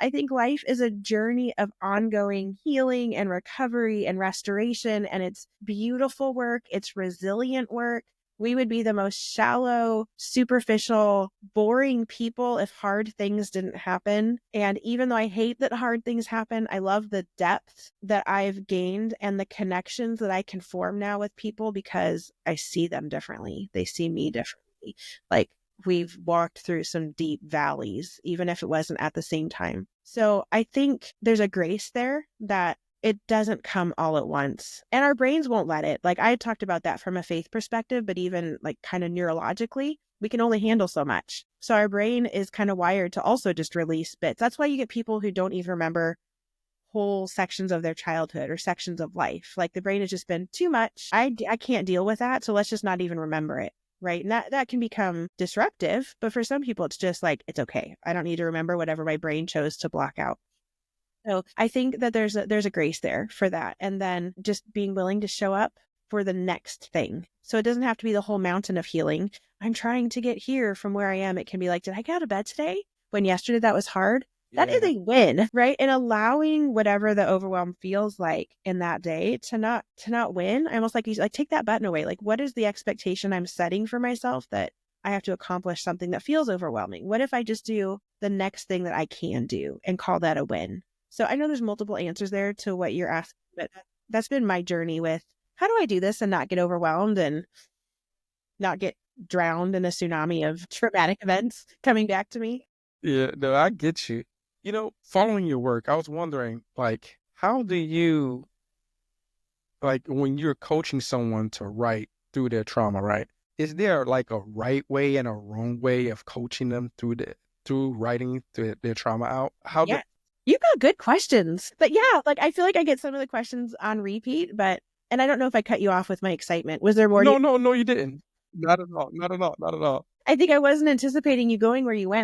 I think life is a journey of ongoing healing and recovery and restoration. And it's beautiful work. It's resilient work. We would be the most shallow, superficial, boring people if hard things didn't happen. And even though I hate that hard things happen, I love the depth that I've gained and the connections that I can form now with people because I see them differently. They see me differently. Like, we've walked through some deep valleys, even if it wasn't at the same time. So I think there's a grace there that it doesn't come all at once. And our brains won't let it. Like, I talked about that from a faith perspective, but even like kind of neurologically, we can only handle so much. So our brain is kind of wired to also just release bits. That's why you get people who don't even remember whole sections of their childhood or sections of life. Like, the brain has just been too much. I can't deal with that. So let's just not even remember it. Right. And that can become disruptive. But for some people, it's just like, it's okay. I don't need to remember whatever my brain chose to block out. So I think that there's a grace there for that. And then just being willing to show up for the next thing. So it doesn't have to be the whole mountain of healing. I'm trying to get here from where I am. It can be like, did I get out of bed today? When yesterday that was hard? That is Yeah. a win, right? And allowing whatever the overwhelm feels like in that day to not win. I almost like you like take that button away. Like, what is the expectation I'm setting for myself that I have to accomplish something that feels overwhelming? What if I just do the next thing that I can do and call that a win? So I know there's multiple answers there to what you're asking, but that's been my journey with how do I do this and not get overwhelmed and not get drowned in a tsunami of traumatic events coming back to me. Yeah, no, I get you. Following your work, I was wondering, like, how do you, like, when you're coaching someone to write through their trauma, right? Is there like a right way and a wrong way of coaching them through writing their trauma out? How do Yeah. You got good questions. But yeah, like I feel like I get some of the questions on repeat, and I don't know if I cut you off with my excitement. Was there more to you? No, no, no, you didn't. Not at all. Not at all. Not at all. I think I wasn't anticipating you going where you went.